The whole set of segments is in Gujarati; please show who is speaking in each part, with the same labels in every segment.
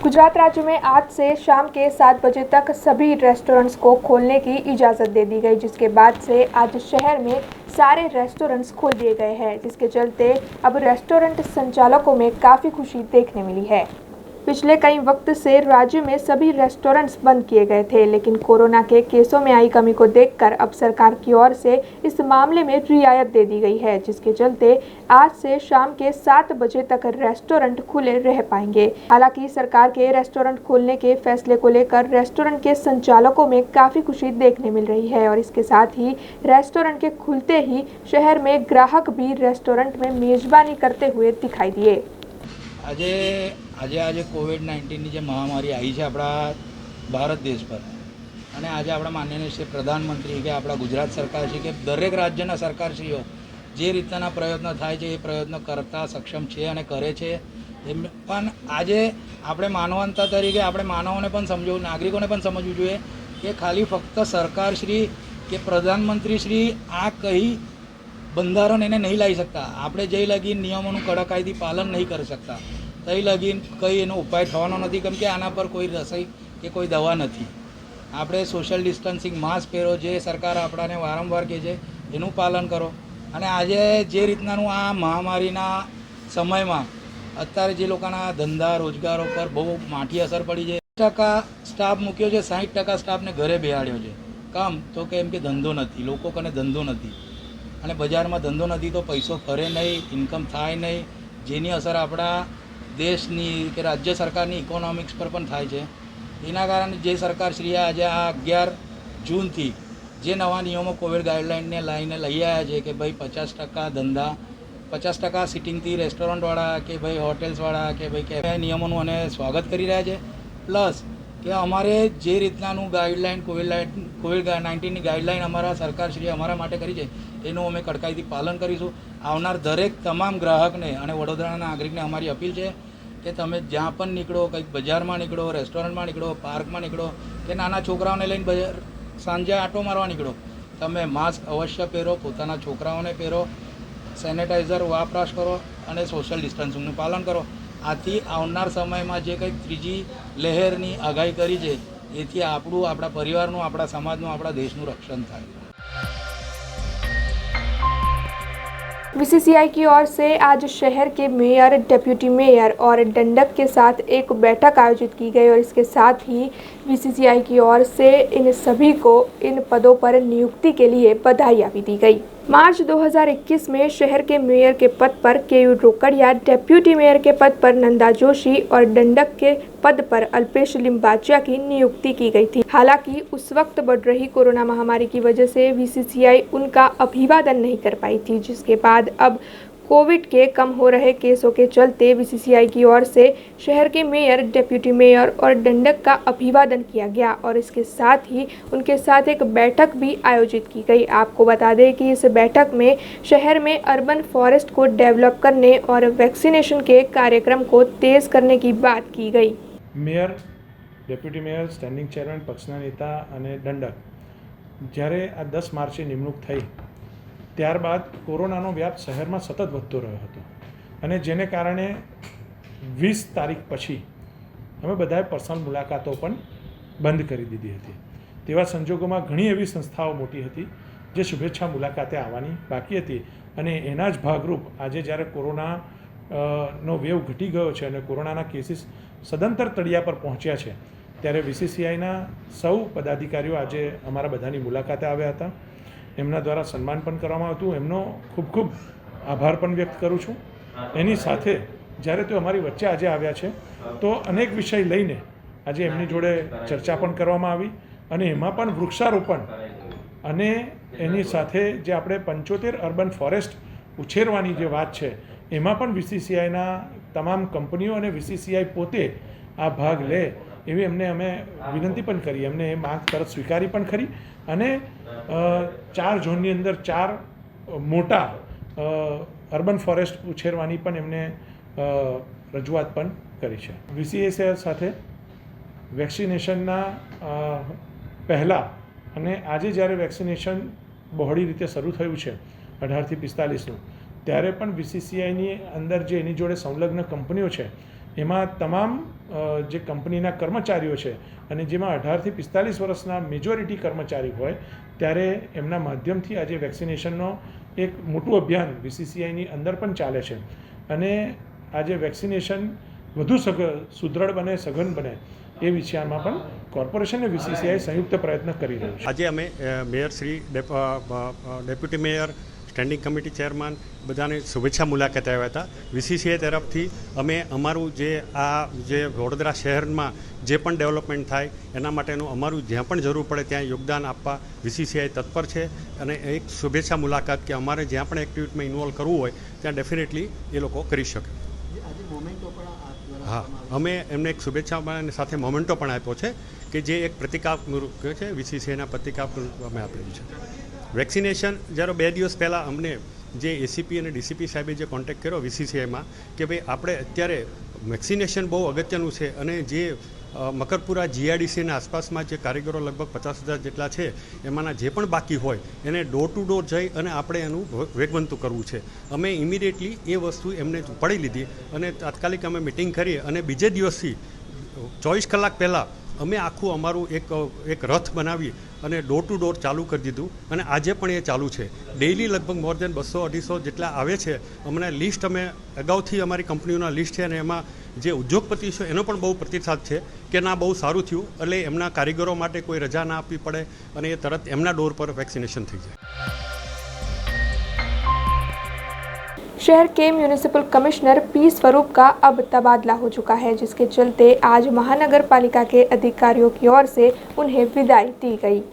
Speaker 1: गुजरात राज्य में आज से शाम के 7 बजे तक सभी रेस्टोरेंट्स को खोलने की इजाज़त दे दी गई, जिसके बाद से आज शहर में सारे रेस्टोरेंट्स खोल दिए गए हैं, जिसके चलते अब रेस्टोरेंट संचालकों में काफ़ी खुशी देखने मिली है। पिछले कई वक्त से राज्य में सभी रेस्टोरेंट्स बंद किए गए थे, लेकिन कोरोना के केसों में आई कमी को देखकर अब सरकार की ओर से इस मामले में रियायत दे दी गई है, जिसके चलते आज से शाम के 7 बजे तक रेस्टोरेंट खुले रह पाएंगे। हालांकि सरकार के रेस्टोरेंट खोलने के फैसले को लेकर रेस्टोरेंट के संचालकों में काफ़ी खुशी देखने मिल रही है और इसके साथ ही रेस्टोरेंट के खुलते ही शहर में ग्राहक भी रेस्टोरेंट में मेजबानी करते हुए दिखाई दिए।
Speaker 2: આજે કોવિડ-19ની જે મહામારી આવી છે આપણા ભારત દેશ પર, અને આજે આપણા માનનીય શ્રી પ્રધાનમંત્રી કે આપણા ગુજરાત સરકાર છે કે દરેક રાજ્યના સરકારશ્રીઓ જે રીતના પ્રયત્નો થાય છે એ પ્રયત્નો કરતા સક્ષમ છે અને કરે છે. પણ આજે આપણે માનવતા તરીકે આપણે માનવોને પણ સમજવું, નાગરિકોને પણ સમજવું જોઈએ કે ખાલી ફક્ત સરકારશ્રી કે પ્રધાનમંત્રીશ્રી આ કઈ બંધારણ એને નહીં લાવી શકતા. આપણે જઈ લગી નિયમોનું કડકાઈથી પાલન નહીં કરી શકતા, તઈ લગીન કંઈ એનો ઉપાય થવાનો નથી, કેમ કે આના પર કોઈ રસી કે કોઈ દવા નથી. આપણે સોશિયલ ડિસ્ટન્સિંગ, માસ્ક પહેરો, જે સરકાર આપણાને વારંવાર કહે છે એનું પાલન કરો. અને આજે જે રીતનાનું આ મહામારીના સમયમાં અત્યારે જે લોકોના ધંધા રોજગારો પર બહુ માઠી અસર પડી છે. 60% સ્ટાફ મૂક્યો છે, 60% સ્ટાફને ઘરે બેહાડ્યો છે. કામ તો કેમ કે ધંધો નથી, લોકો કને ધંધો નથી, અને બજારમાં ધંધો નથી તો પૈસો ફરે નહીં, ઇન્કમ થાય નહીં, જેની અસર આપણા દેશની કે રાજ્ય સરકારની ઇકોનોમિક્સ પર પણ થાય છે. એના કારણે જે સરકારશ્રીએ આજે આ 11 જૂનથી જે નવા નિયમો કોવિડ ગાઈડલાઇનને લઈને લઈ આવ્યા છે કે ભાઈ 50% ધંધા, 50% સિટિંગથી રેસ્ટોરન્ટવાળા કે ભાઈ હોટેલ્સવાળા કે ભાઈ કેફે નિયમોનું અને સ્વાગત કરી રહ્યા છે. પ્લસ કે અમારે જે રીતનાનું ગાઈડલાઇન કોવિડ-19ની ગાઈડલાઇન અમારા સરકારશ્રીએ અમારા માટે કરી છે એનું અમે કડકાઈથી પાલન કરીશું. આવનાર દરેક તમામ ગ્રાહકને અને વડોદરાના નાગરિકને અમારી અપીલ છે કે તમે જ્યાં પણ નીકળો, કંઈક બજારમાં નીકળો, રેસ્ટોરન્ટમાં નીકળો, પાર્કમાં નીકળો કે નાના છોકરાઓને લઈને સાંજે આંટો મારવા નીકળો, તમે માસ્ક અવશ્ય પહેરો, પોતાના છોકરાઓને પહેરો, સેનેટાઈઝર વપરાશ કરો અને સોશિયલ ડિસ્ટન્સિંગનું પાલન કરો. આથી આવનાર સમયમાં જે કંઈક ત્રીજી લહેરની આગાહી કરી છે એથી આપણું, આપણા પરિવારનું, આપણા સમાજનું, આપણા દેશનું રક્ષણ થાય.
Speaker 1: बीसीसीआई की ओर से आज शहर के मेयर, डिप्टी मेयर और दंडक के साथ एक बैठक आयोजित की गई और इसके साथ ही बीसीसीआई की ओर से इन सभी को इन पदों पर नियुक्ति के लिए बधाइयाँ भी दी गई। मार्च 2021 में शहर के मेयर के पद पर केयूर रोकड़िया, डिप्टी मेयर के पद पर नंदा जोशी और दंडक के पद पर अल्पेश लिम्बाचिया की नियुक्ति की गई थी। हालांकि उस वक्त बढ़ रही कोरोना महामारी की वजह से बीसीसीआई उनका अभिवादन नहीं कर पाई थी, जिसके बाद अब कोविड के कम हो रहे केसों के चलते बीसीसीआई की ओर से शहर के मेयर, डिप्टी मेयर और दंडक का अभिवादन किया गया और इसके साथ ही उनके साथ एक बैठक भी आयोजित की गई। आपको बता दें कि इस बैठक में शहर में अर्बन फॉरेस्ट को डेवलप करने और वैक्सीनेशन के कार्यक्रम को तेज करने की बात की गई।
Speaker 3: Mayor, deputy mayor, standing chairman, પક્ષના નેતા અને દંડક જ્યારે આ 10 માર્ચે નિમણૂક થઈ ત્યારબાદ કોરોનાનો વ્યાપ શહેરમાં સતત વધતો રહ્યો હતો અને જેને કારણે 20 તારીખ પછી અમે બધાએ પર્સનલ મુલાકાતો પણ બંધ કરી દીધી હતી. તેવા સંજોગોમાં ઘણી એવી સંસ્થાઓ મોટી હતી જે શુભેચ્છા મુલાકાતે આવવાની બાકી હતી અને એના જ ભાગરૂપ આજે જ્યારે કોરોનાનો વેવ ઘટી ગયો છે અને કોરોનાના કેસીસ સદંતર તળિયા પર પહોંચ્યા છે ત્યારે બીસીસીઆઈના સૌ પદાધિકારીઓ આજે અમારા બધાની મુલાકાતે આવ્યા હતા. એમના દ્વારા સન્માન પણ કરવામાં આવ્યું. એમનો ખૂબ ખૂબ આભાર પણ વ્યક્ત કરું છું. એની સાથે જ્યારે તેઓ અમારી વચ્ચે આજે આવ્યા છે તો અનેક વિષય લઈને આજે એમની જોડે ચર્ચા પણ કરવામાં આવી અને એમાં પણ વૃક્ષારોપણ અને એની સાથે જે આપણે 75 અર્બન ફોરેસ્ટ ઉછેરવાની જે વાત છે એમાં પણ બીસીસીઆઈના તમામ કંપનીઓ અને બીસીસીઆઈ પોતે આ ભાગ લે એવી એમને અમે વિનંતી પણ કરી. એમને એ માંગ તરત સ્વીકારી પણ ખરી અને 4 ઝોનની અંદર 4 મોટા અર્બન ફોરેસ્ટ ઉછેરવાની પણ એમને રજૂઆત પણ કરી છે. બીસીસીઆઈ સાથે વેક્સિનેશનના પહેલાં અને આજે જ્યારે વેક્સિનેશન બહોળી રીતે શરૂ થયું છે 18 થી 45નું, ત્યારે પણ બીસીસીઆઈની અંદર જે એની જોડે સંલગ્ન કંપનીઓ છે એમાં તમામ જે કંપનીના કર્મચારીઓ છે અને જેમાં 18થી 45 વર્ષના મેજોરિટી કર્મચારી હોય ત્યારે એમના માધ્યમથી આજે વેક્સિનેશનનો એક મોટું અભિયાન VCCIની અંદર પણ ચાલે છે અને આજે વેક્સિનેશન વધુ સુદૃઢ બને, સઘન બને એ વિષયમાં પણ કોર્પોરેશન અને VCCI સંયુક્ત પ્રયત્ન કરી રહ્યું છે.
Speaker 4: આજે અમે mayor Shri, deputy mayor, standing committee chairman બધાને શુભેચ્છા મુલાકાતે આવ્યા હતા. VCCI તરફથી અમે અમારું જે વડોદરા શહેરમાં જે પણ ડેવલપમેન્ટ થાય એના માટેનું અમારું જ્યાં પણ જરૂર પડે ત્યાં યોગદાન આપવા VCCI તત્પર છે અને એક શુભેચ્છા મુલાકાત કે અમારે જ્યાં પણ એક્ટિવિટીમાં ઇન્વોલ્વ કરવું હોય ત્યાં ડેફિનેટલી એ લોકો કરી શકે. હા, અમે એમને એક શુભેચ્છા અને સાથે મોમેન્ટો પણ આપ્યો છે કે જે એક પ્રતિકાત્મક છે, VCCIના પ્રતિકાત્મક અમે આપેલું છે. વેક્સિનેશન જ્યારે 2 દિવસ પહેલાં અમને જે ACP અને DCP સાહેબે જે કોન્ટેક્ટ કર્યો VCCIમાં કે ભાઈ આપણે અત્યારે વેક્સિનેશન બહુ અગત્યનું છે અને જે મકરપુરા GIDCના આસપાસમાં જે કારીગરો લગભગ 50,000 જેટલા છે એમાંના જે પણ બાકી હોય એને ડોર ટુ ડોર જઈ અને આપણે એનું વેગવંતું કરવું છે. અમે ઇમિડિયેટલી એ વસ્તુ એમને પડી લીધી અને તાત્કાલિક અમે મિટિંગ કરી અને બીજે દિવસથી 24 કલાક પહેલાં અમે આખું અમારું એક રથ બનાવી અને ડોર ટુ ડોર ચાલુ કરી દીધું અને આજે પણ એ ચાલુ છે. ડેઇલી લગભગ મોર દેન 200-250 જેટલા આવે છે. અમને લિસ્ટ અમે અગાઉથી અમારી કંપનીઓના લિસ્ટ છે અને એમાં જે ઉદ્યોગપતિ છે એનો પણ બહુ પ્રતિસાદ છે કે ના બહુ સારું થયું, એટલે એમના કારીગરો માટે કોઈ રજા ના આપવી પડે અને એ તરત એમના ડોર પર વેક્સિનેશન થઈ જાય.
Speaker 1: शहर के म्यूनिसिपल कमिश्नर P स्वरूप का अब तबादला हो चुका है, जिसके चलते आज महानगर पालिका के अधिकारियों की ओर से उन्हें विदाई दी गई.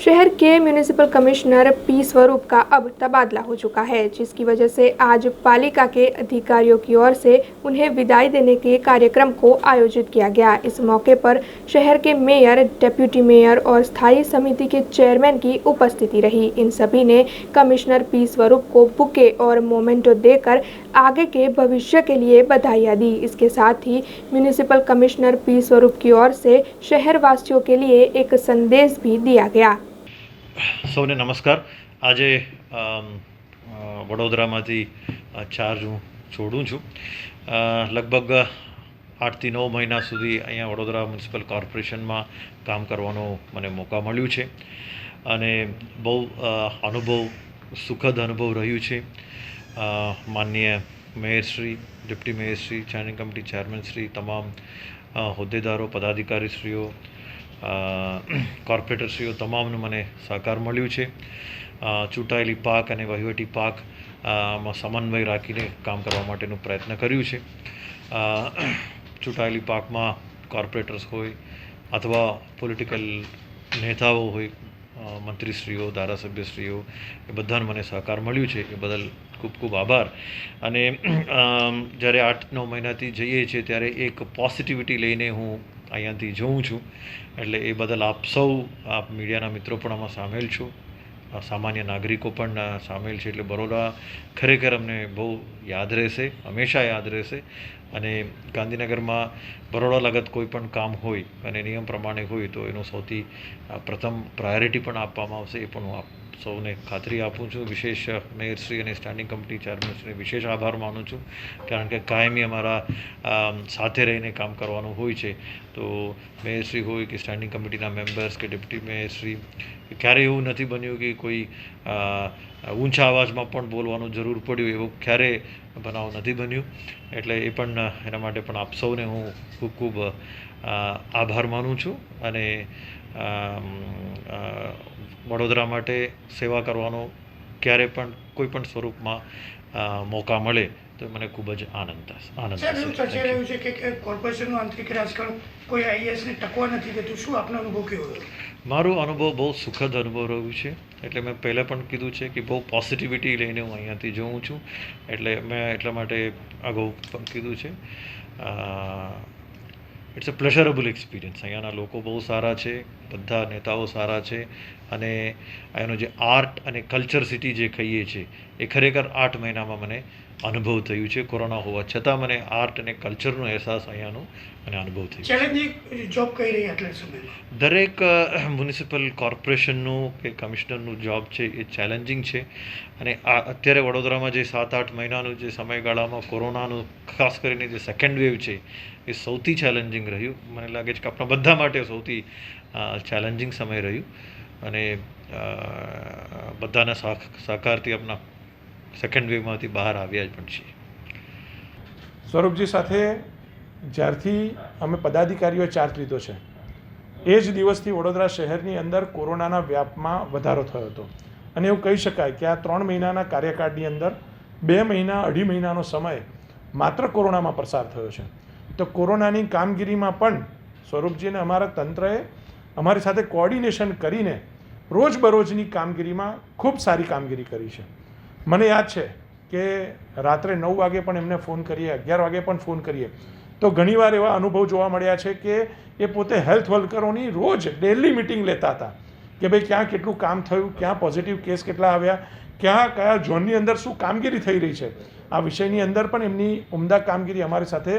Speaker 1: शहर के म्यूनिसिपल कमिश्नर P स्वरूप का अब तबादला हो चुका है, जिसकी वजह से आज पालिका के अधिकारियों की ओर से उन्हें विदाई देने के कार्यक्रम को आयोजित किया गया. इस मौके पर शहर के मेयर, डेप्यूटी मेयर और स्थायी समिति के चेयरमैन की उपस्थिति रही. इन सभी ने कमिश्नर P स्वरूप को बुके और मोमेंटो देकर आगे के भविष्य के लिए बधाइयाँ दी. इसके साथ ही म्यूनिसिपल कमिश्नर P स्वरूप की ओर से शहर वासियों के लिए एक संदेश भी दिया गया.
Speaker 5: સૌને નમસ્કાર. આજે વડોદરામાંથી ચાર્જ હું છોડું છું. લગભગ 8થી 9 મહિના સુધી અહીંયા વડોદરા મ્યુનિસિપલ કોર્પોરેશનમાં કામ કરવાનો મને મોકા મળ્યું છે અને બહુ સુખદ અનુભવ રહ્યું છે. માનનીય મેયરશ્રી, ડેપ્યુટી મેયરશ્રી, સ્ટેન્ડિંગ કમિટી ચેરમેનશ્રી, તમામ હોદ્દેદારો, પદાધિકારીશ્રીઓ, કોર્પોરેટરશ્રીઓ તમામનું મને સહકાર મળ્યું છે. ચૂંટાયેલી પાક અને વહીવટી પાક માં સમન્વય રાખીને કામ કરવા માટેનું પ્રયત્ન કર્યું છે. ચૂંટાયેલી પાકમાં કોર્પોરેટર્સ હોય અથવા પોલિટિકલ નેતાઓ હોય, મંત્રીશ્રીઓ, ધારાસભ્યશ્રીઓ, એ બધાને મને સહકાર મળ્યું છે. એ બદલ ખૂબ ખૂબ આભાર. અને જ્યારે 8-9 મહિનાથી જઈએ છીએ ત્યારે એક પોઝિટિવિટી લઈને હું અહીંયાથી જઉં છું. એટલે એ બદલ આપ સૌ, આપ મીડિયાના મિત્રો પણ આમાં સામેલ છો, સામાન્ય નાગરિકો પણ સામેલ છે. એટલે બરોડા ખરેખર અમને બહુ યાદ રહેશે, હંમેશા યાદ રહેશે. અને ગાંધીનગરમાં બરોડા લગત કોઈ પણ કામ હોય અને નિયમ પ્રમાણે હોય તો એનું સૌથી પ્રથમ પ્રાયોરિટી પણ આપવામાં આવશે. એ પણ હું આપ સૌને ખાતરી આપું છું. વિશેષ મેયરશ્રી અને સ્ટેન્ડિંગ કમિટી ચેરમેનશ્રીને વિશેષ આભાર માનું છું, કારણ કે કાયમી અમારા સાથે રહીને કામ કરવાનું હોય છે. તો મેયરશ્રી હોય કે સ્ટેન્ડિંગ કમિટીના મેમ્બર્સ કે ડેપ્યુટી મેયરશ્રી, ક્યારેય એવું નથી બન્યું કે કોઈ ઊંચા અવાજમાં પણ બોલવાનું જરૂર પડ્યું, એવું ક્યારેય બનાવ નથી બન્યું. એટલે એ પણ એના માટે પણ આપ સૌને હું ખૂબ ખૂબ આભાર માનું છું. અને વડોદરા માટે સેવા કરવાનો ક્યારે પણ કોઈ પણ સ્વરૂપમાં મોકા મળે તો મને ખૂબ જ આનંદ થશે.
Speaker 6: ચર્ચાઈ રહ્યું છે કે કોર્પોરેશનનું આંતરિક રાજકારણ કોઈ આઈએએસને ટકવા નથી દેતું. શું આપનો અનુભવ કેવો રહ્યો?
Speaker 5: મારો અનુભવ બહુ સુખદ અનુભવ રહ્યું છે. એટલે મેં પહેલાં પણ કીધું છે કે બહુ પોઝિટિવિટી લઈને હું અહીંયાથી જોઉં છું. એટલે મેં એટલા માટે અગાઉ પણ કીધું છે, ઇટ્સ અ પ્લેઝરેબલ એક્સપિરિયન્સ. અહીંયાના લોકો બહુ સારા છે, બધા નેતાઓ સારા છે અને એનો જે આર્ટ અને કલ્ચર સિટી જે કહીએ છીએ એ ખરેખર 8 મહિનામાં મને અનુભવ થયું છે. કોરોના હોવા છતાં મને આર્ટ અને કલ્ચરનો અહેસાસ અહીંયાનો મને અનુભવ થયો.
Speaker 6: ચેલેન્જિંગ જોબ કઈ રહી આટલા સમયમાં?
Speaker 5: દરેક મ્યુનિસિપલ કોર્પોરેશનનું કે કમિશનરનું જોબ છે એ ચેલેન્જિંગ છે. અને આ અત્યારે વડોદરામાં જે 7-8 મહિનાનું જે સમયગાળામાં કોરોનાનું ખાસ કરીને જે સેકન્ડ વેવ છે એ સૌથી ચેલેન્જિંગ રહ્યું. મને લાગે છે કે આપણા બધા માટે સૌથી ચેલેન્જિંગ સમય રહ્યું. અને બધાના સહકારથી આપણા સેકન્ડ વેવમાંથી બહાર આવ્યા જ પણ છીએ.
Speaker 3: સ્વરૂપજી સાથે જ્યારથી અમે પદાધિકારીઓએ ચાર્જ લીધો છે એ જ દિવસથી વડોદરા શહેરની અંદર કોરોનાના વ્યાપમાં વધારો થયો હતો. અને એવું કહી શકાય કે આ 3 મહિનાના કાર્યકાળની અંદર 2 મહિના 2.5 મહિનાનો સમય માત્ર કોરોનામાં પસાર થયો છે. તો કોરોનાની કામગીરીમાં પણ સ્વરૂપજીને અમારા તંત્રએ અમારી સાથે કોઓર્ડિનેશન કરીને રોજબરોજની કામગીરીમાં ખૂબ સારી કામગીરી કરી છે. મને યાદ છે કે રાત્રે 9 વાગે પણ એમને ફોન કરીએ, 11 વાગે પણ ફોન કરીએ તો ઘણીવાર એવા અનુભવ જોવા મળ્યા છે કે એ પોતે હેલ્થ વર્કરોની રોજ ડેલી મિટિંગ લેતા હતા કે ભાઈ ક્યાં કેટલું કામ થયું, ક્યાં પોઝિટિવ કેસ કેટલા આવ્યા, ક્યાં કયા ઝોનની અંદર શું કામગીરી થઈ રહી છે. આ વિષયની અંદર પણ એમની ઉમદા કામગીરી અમારી સાથે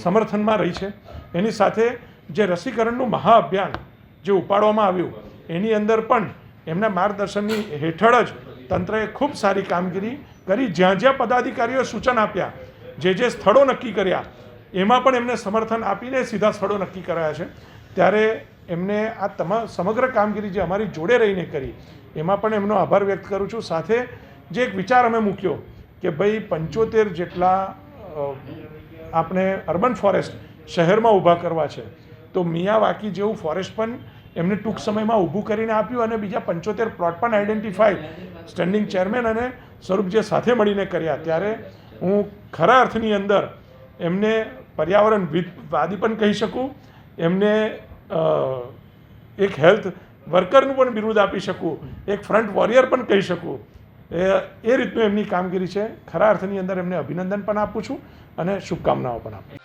Speaker 3: સમર્થનમાં રહી છે. એની સાથે જે રસીકરણનું મહાઅભિયાન જે ઉપાડવામાં આવ્યું એની અંદર પણ એમના માર્ગદર્શનની હેઠળ જ તંત્રએ ખૂબ સારી કામગીરી કરી. જ્યાં જ્યાં પદાધિકારીઓએ સૂચન આપ્યા, જે સ્થળો નક્કી કર્યા એમાં પણ એમને સમર્થન આપીને સીધા સ્થળો નક્કી કરાયા છે. ત્યારે એમને આ સમગ્ર કામગીરી જે અમારી જોડે રહીને કરી એમાં પણ એમનો આભાર વ્યક્ત કરું છું. સાથે જે એક વિચાર અમે મૂક્યો કે ભાઈ 75 જેટલા આપણે અર્બન ફોરેસ્ટ શહેરમાં ઊભા કરવા છે તો મિયાવાકી જેવું ફોરેસ્ટ પણ એમને ટૂંક સમયમાં ઊભું કરીને આપ્યું અને બીજા 75 પ્લોટ પણ આઈડેન્ટિફાઈ સ્ટેન્ડિંગ ચેરમેન અને સ્વરૂપજીએ સાથે મળીને કર્યા. ત્યારે હું ખરા અર્થની અંદર એમને પર્યાવરણવાદી પણ કહી શકું, એમને એક હેલ્થ વર્કરનું પણ બિરુદ આપી શકું, એક ફ્રન્ટ વોરિયર પણ કહી શકું. એ રીતનું એમની કામગીરી છે. ખરા અર્થની અંદર એમને અભિનંદન પણ આપું છું અને શુભકામનાઓ પણ આપું.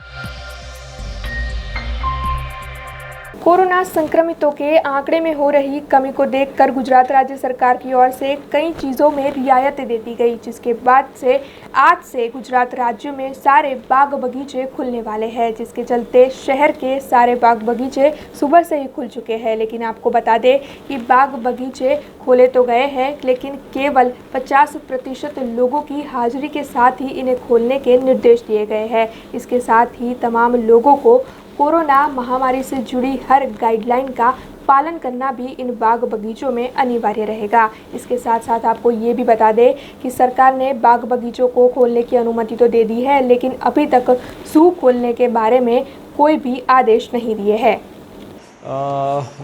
Speaker 1: कोरोना संक्रमितों के आंकड़े में हो रही कमी को देखकर गुजरात राज्य सरकार की ओर से कई चीज़ों में रियायतें दे दी गई, जिसके बाद से आज से गुजरात राज्य में सारे बाग बगीचे खुलने वाले हैं, जिसके चलते शहर के सारे बाग बगीचे सुबह से ही खुल चुके हैं. लेकिन आपको बता दें कि बाग बगीचे खोले तो गए हैं लेकिन केवल 50% लोगों की हाजिरी के साथ ही इन्हें खोलने के निर्देश दिए गए हैं. इसके साथ ही तमाम लोगों को कोरोना महामारी से जुड़ी हर गाइडलाइन का पालन करना भी इन बाग बगीचों में अनिवार्य रहेगा. इसके साथ साथ आपको ये भी बता दें कि सरकार ने बाग बगीचों को खोलने की अनुमति तो दे दी है, लेकिन अभी तक ज़ू खोलने के बारे में कोई भी आदेश नहीं दिए हैं.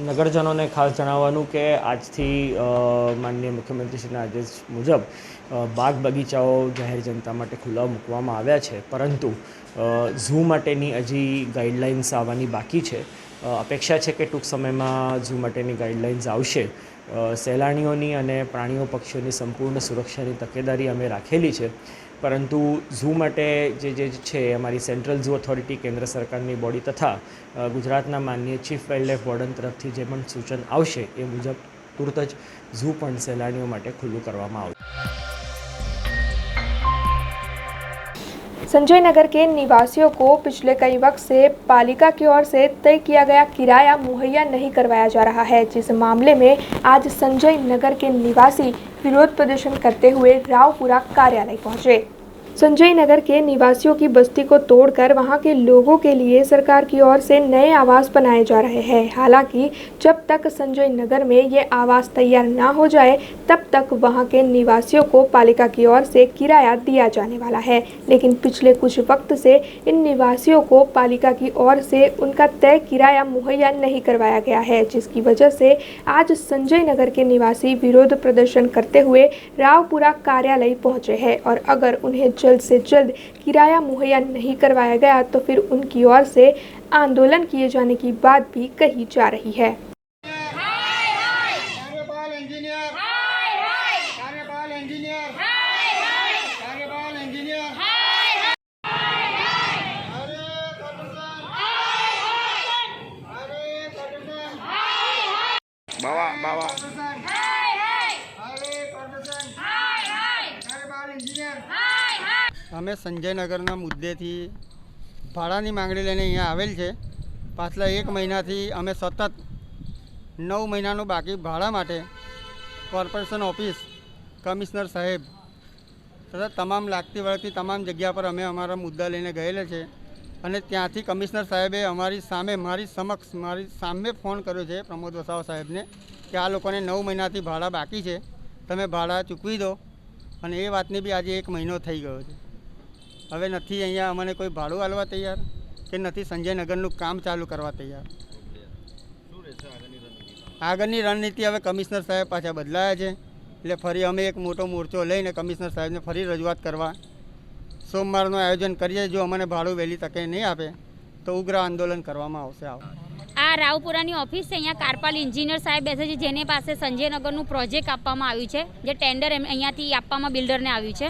Speaker 7: નગરજનોને ખાસ જણાવવાનું કે આજથી માનનીય મુખ્યમંત્રીશ્રીના આદેશ મુજબ બાગ બગીચાઓ જાહેર જનતા માટે ખુલ્લા મૂકવામાં આવ્યા છે, પરંતુ ઝૂ માટેની હજી ગાઈડલાઇન્સ આવવાની બાકી છે. અપેક્ષા છે કે ટૂંક સમયમાં ઝૂ માટેની ગાઈડલાઇન્સ આવશે. સહેલાણીઓની અને પ્રાણીઓ પક્ષીઓની સંપૂર્ણ સુરક્ષાની તકેદારી અમે રાખેલી છે, પરંતુ ઝૂ માટે જે છે અમારી સેન્ટ્રલ ઝૂ ઓથોરિટી કેન્દ્ર સરકારની બોડી તથા ગુજરાતના માનનીય ચીફ વાઇલ્ડલાઇફ વોર્ડન તરફથી જે પણ સૂચન આવશે એ મુજબ તુરત જ ઝૂ પણ સહેલાણીઓ માટે ખુલ્લું કરવામાં આવશે.
Speaker 1: संजय नगर के निवासियों को पिछले कई वक्त से पालिका की ओर से तय किया गया किराया मुहैया नहीं करवाया जा रहा है, जिस मामले में आज संजय नगर के निवासी विरोध प्रदर्शन करते हुए रावपुरा कार्यालय पहुंचे. संजय नगर के निवासियों की बस्ती को तोड़कर वहां के लोगों के लिए सरकार की ओर से नए आवास बनाए जा रहे हैं. हालांकि जब तक संजय नगर में ये आवास तैयार ना हो जाए तब तक वहां के निवासियों को पालिका की ओर से किराया दिया जाने वाला है. लेकिन पिछले कुछ वक्त से इन निवासियों को पालिका की ओर से उनका तय किराया मुहैया नहीं करवाया गया है, जिसकी वजह से आज संजय नगर के निवासी विरोध प्रदर्शन करते हुए रावपुरा कार्यालय पहुंचे हैं. और अगर उन्हें जल्द से जल्द किराया मुहैया नहीं करवाया गया तो फिर उनकी ओर से आंदोलन किए जाने की बात भी कही जा रही है.
Speaker 8: बाबा અમે સંજયનગરના મુદ્દેથી ભાડાની માંગણી લઈને અહીંયા આવેલ છે. પાછલા 1 મહિનાથી અમે સતત 9 મહિનાનું બાકી ભાડા માટે કોર્પોરેશન ઓફિસ, કમિશનર સાહેબ તથા તમામ લાગતી વળગતી તમામ જગ્યા પર અમે અમારા મુદ્દા લઈને ગયેલા છે. અને ત્યાંથી કમિશનર સાહેબે અમારી સામે ફોન કર્યો છે પ્રમોદ વસાવા સાહેબને કે આ લોકોને 9 મહિનાથી ભાડા બાકી છે, તમે ભાડા ચૂકવી દો. અને એ વાતને બી આજે 1 મહિનો થઈ ગયો છે. હવે નથી અહીંયા અમને કોઈ ભાડું આલવા તૈયાર કે નથી સંજયનગરનું કામ ચાલુ કરવા તૈયાર. આગળની રણનીતિ હવે કમિશનર સાહેબ પાછા બદલાયા છે, એટલે ફરી અમે એક મોટો મોરચો લઈને કમિશનર સાહેબને ફરી રજૂઆત કરવા સોમવારનું આયોજન કરીએ. જો અમને ભાડું વહેલી તકે નહીં આપે તો ઉગ્ર આંદોલન કરવામાં આવશે.
Speaker 9: આ રાવપુરાની ઓફિસ છે, અહીંયા કારપાલ એન્જિનિયર સાહેબ બેસે છે, જેને પાસે સંજયનગરનું પ્રોજેક્ટ આપવામાં આવ્યું છે, જે ટેન્ડર અહીંયાથી આપવામાં બિલ્ડરને આવ્યું છે.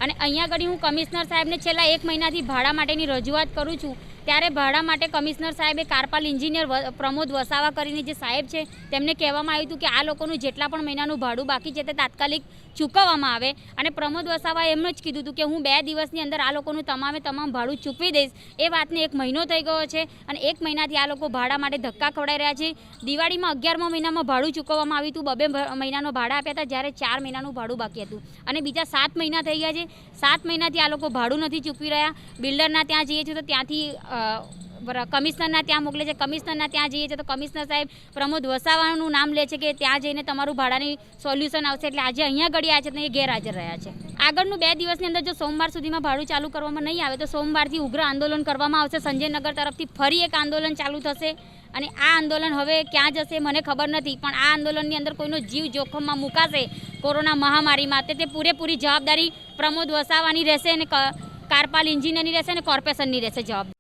Speaker 9: અને અહીંયા આગળ હું કમિશનર સાહેબને છેલ્લા 1 મહિનાથી ભાડા માટેની રજૂઆત કરું છું. ત્યારે ભાડા માટે કમિશનર સાહેબે કારપાલ એન્જિનિયર પ્રમોદ વસાવા કરીને જે સાહેબ છે તેમને કહેવામાં આવ્યું હતું કે આ લોકોનું જેટલા પણ મહિનાનું ભાડું બાકી છે તે તાત્કાલિક ચૂકવવામાં આવે. અને પ્રમોદ વસાવાએ એમ જ કીધું હતું કે હું 2 દિવસની અંદર આ લોકોનું તમામ ભાડું ચૂકવી દઈશ. એ વાતને 1 મહિનો થઈ ગયો છે અને 1 મહિનાથી આ લોકો ભાડા માટે ધક્કા ખવડાવી રહ્યા છે. દિવાળીમાં 11મા મહિનામાં ભાડું ચૂકવવામાં આવ્યું હતું, 2 મહિનાનો ભાડા આપ્યા હતા, જ્યારે 4 મહિનાનું ભાડું બાકી હતું. અને બીજા 7 મહિના થઈ ગયા છે. 7 મહિનાથી આ લોકો ભાડું નથી ચૂકવી રહ્યા. બિલ્ડરના ત્યાં જઈએ છીએ તો ત્યાંથી કમિશનરના ત્યાં મોકલે છે. કમિશનરના ત્યાં જઈએ છીએ તો કમિશનર સાહેબ પ્રમોદ વસાવાનું નામ લે છે કે ત્યાં જઈને તમારું ભાડાની સોલ્યુશન આવશે. એટલે આજે અહીંયા ઘડી આવ્યા છે તો એ ગેરહાજર રહ્યા છે. આગળનું 2 દિવસની અંદર જો સોમવાર સુધીમાં ભાડું ચાલુ કરવામાં નહીં આવે તો સોમવારથી ઉગ્ર આંદોલન કરવામાં આવશે. સંજયનગર તરફથી ફરી એક આંદોલન ચાલુ થશે. અને આ આંદોલન હવે ક્યાં જશે મને ખબર નથી, પણ આ આંદોલનની અંદર કોઈનો જીવ જોખમમાં મુકાશે કોરોના મહામારીમાં તે પૂરેપૂરી જવાબદારી પ્રમોદ વસાવાની રહેશે અને કારપાલ એન્જિનિયરની રહેશે અને કોર્પોરેશનની રહેશે જવાબદારી.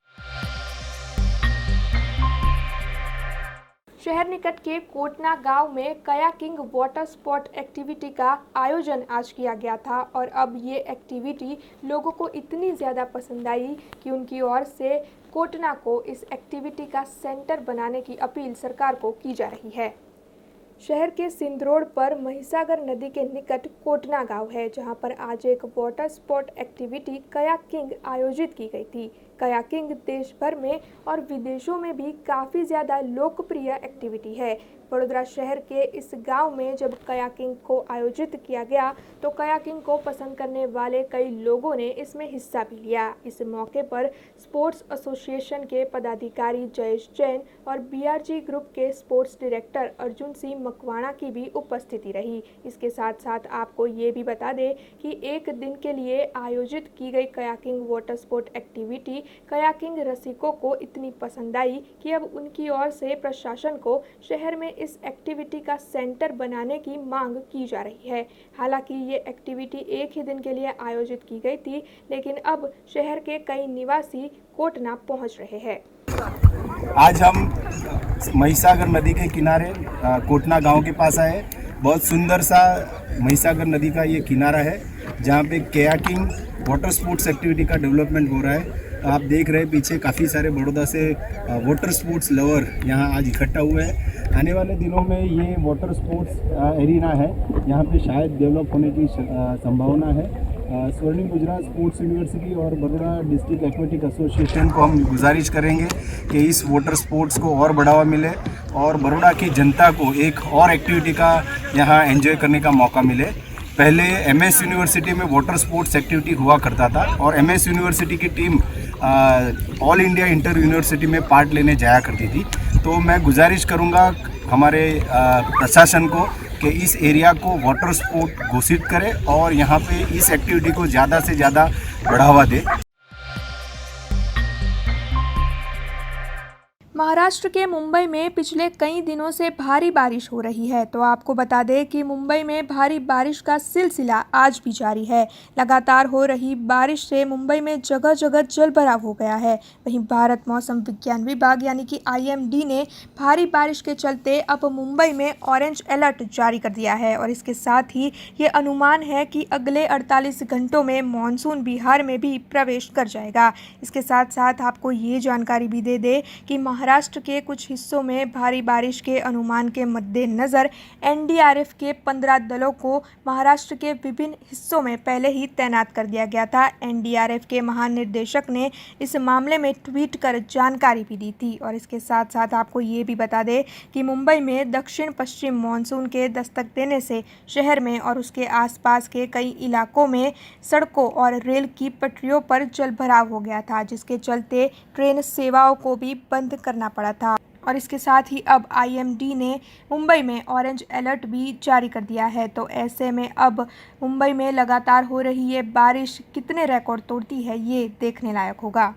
Speaker 1: शहर निकट के कोटना गांव में कयाकिंग वाटर स्पोर्ट एक्टिविटी का आयोजन आज किया गया था और अब ये एक्टिविटी लोगों को इतनी ज़्यादा पसंद आई कि उनकी ओर से कोटना को इस एक्टिविटी का सेंटर बनाने की अपील सरकार को की जा रही है। शहर के सिंध रोड पर महिसागर नदी के निकट कोटना गांव है, जहां पर आज एक वाटर स्पोर्ट एक्टिविटी कयाकिंग आयोजित की गई थी। कयाकिंग देश भर में और विदेशों में भी काफ़ी ज़्यादा लोकप्रिय एक्टिविटी है। वडोदरा शहर के इस गांव में जब कयाकिंग को आयोजित किया गया तो कयाकिंग को पसंद करने वाले कई लोगों ने इसमें हिस्सा भी लिया। इस मौके पर स्पोर्ट्स एसोसिएशन के पदाधिकारी जयेश जैन और बीआरजी ग्रुप के स्पोर्ट्स डायरेक्टर अर्जुन सिंह मकवाणा की भी उपस्थिति रही। इसके साथ साथ आपको ये भी बता दें कि 1 दिन के लिए आयोजित की गई kayaking water sport activity kayaking रसिकों को इतनी पसंद आई कि अब उनकी ओर से प्रशासन को शहर में इस एक्टिविटी का सेंटर बनाने की मांग की जा रही है। हालांकि ये एक्टिविटी 1 ही दिन के लिए आयोजित की गई थी, लेकिन अब शहर के कई निवासी कोटना पहुंच रहे हैं।
Speaker 10: आज हम महिसागर नदी के किनारे कोटना गांव के पास आए। बहुत सुंदर सा महिसागर नदी का ये किनारा है, जहाँ पे कयाकिंग वाटर स्पोर्ट्स एक्टिविटी का डेवलपमेंट हो रहा है। आप देख रहे हैं पीछे काफ़ी सारे बड़ौदा से वाटर स्पोर्ट्स लवर यहाँ आज इकट्ठा हुए हैं। आने वाले दिनों में ये वाटर स्पोर्ट्स एरिना है, यहाँ पे शायद डेवलप होने की संभावना है। स्वर्णिम गुजरात स्पोर्ट्स यूनिवर्सिटी और बड़ौदा डिस्ट्रिक्ट एक्वेटिक एसोसिएशन को हम गुजारिश करेंगे कि इस वाटर स्पोर्ट्स को और बढ़ावा मिले और बड़ौदा की जनता को एक और एक्टिविटी का यहाँ एंजॉय करने का मौका मिले। पहले एमएस यूनिवर्सिटी में वाटर स्पोर्ट्स एक्टिविटी हुआ करता था और एमएस यूनिवर्सिटी की team all India inter university में पार्ट लेने जाया करती थी। तो मैं गुजारिश करूंगा हमारे प्रशासन को कि इस एरिया को वाटर स्पोर्ट घोषित करे और यहाँ पे इस एक्टिविटी को ज़्यादा से ज़्यादा बढ़ावा दे।
Speaker 1: महाराष्ट्र के मुंबई में पिछले कई दिनों से भारी बारिश हो रही है। तो आपको बता दें कि मुंबई में भारी बारिश का सिलसिला आज भी जारी है। लगातार हो रही बारिश से मुंबई में जगह जगह जलभराव हो गया है। वहीं भारत मौसम विज्ञान विभाग यानी कि IMD ने भारी बारिश के चलते अब मुंबई में ऑरेंज अलर्ट जारी कर दिया है और इसके साथ ही ये अनुमान है कि अगले 48 घंटों में मानसून बिहार में भी प्रवेश कर जाएगा। इसके साथ साथ आपको ये जानकारी भी दे दें कि महाराष्ट्र महाराष्ट्र के कुछ हिस्सों में भारी बारिश के अनुमान के मद्देनज़र एनडीआरएफ के 15 दलों को महाराष्ट्र के विभिन्न हिस्सों में पहले ही तैनात कर दिया गया था। एनडीआरएफ के महानिदेशक ने इस मामले में ट्वीट कर जानकारी भी दी थी। और इसके साथ साथ आपको ये भी बता दें कि मुंबई में दक्षिण पश्चिम मानसून के दस्तक देने से शहर में और उसके आसपास के कई इलाकों में सड़कों और रेल की पटरियों पर जलभराव हो गया था, जिसके चलते ट्रेन सेवाओं को भी बंद करना पड़ा था। और इसके साथ ही अब आईएमडी ने मुंबई में ऑरेंज अलर्ट भी जारी कर दिया है। तो ऐसे में अब मुंबई में लगातार हो रही ये बारिश कितने रिकॉर्ड तोड़ती है, ये देखने लायक होगा।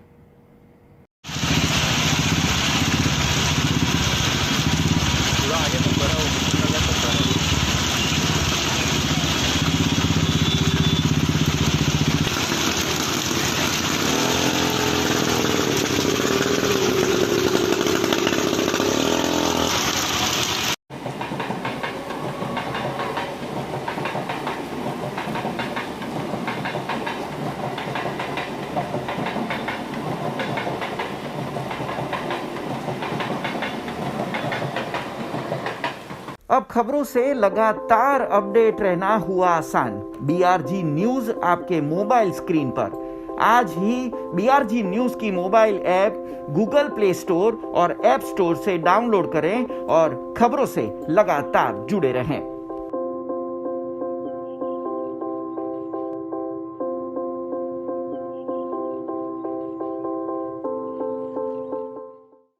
Speaker 11: अब खबरों से लगातार अपडेट रहना हुआ आसान। BRG न्यूज आपके मोबाइल स्क्रीन पर। आज ही BRG न्यूज की mobile app Google play store और ऐप स्टोर से डाउनलोड करें और खबरों से लगातार जुड़े रहें।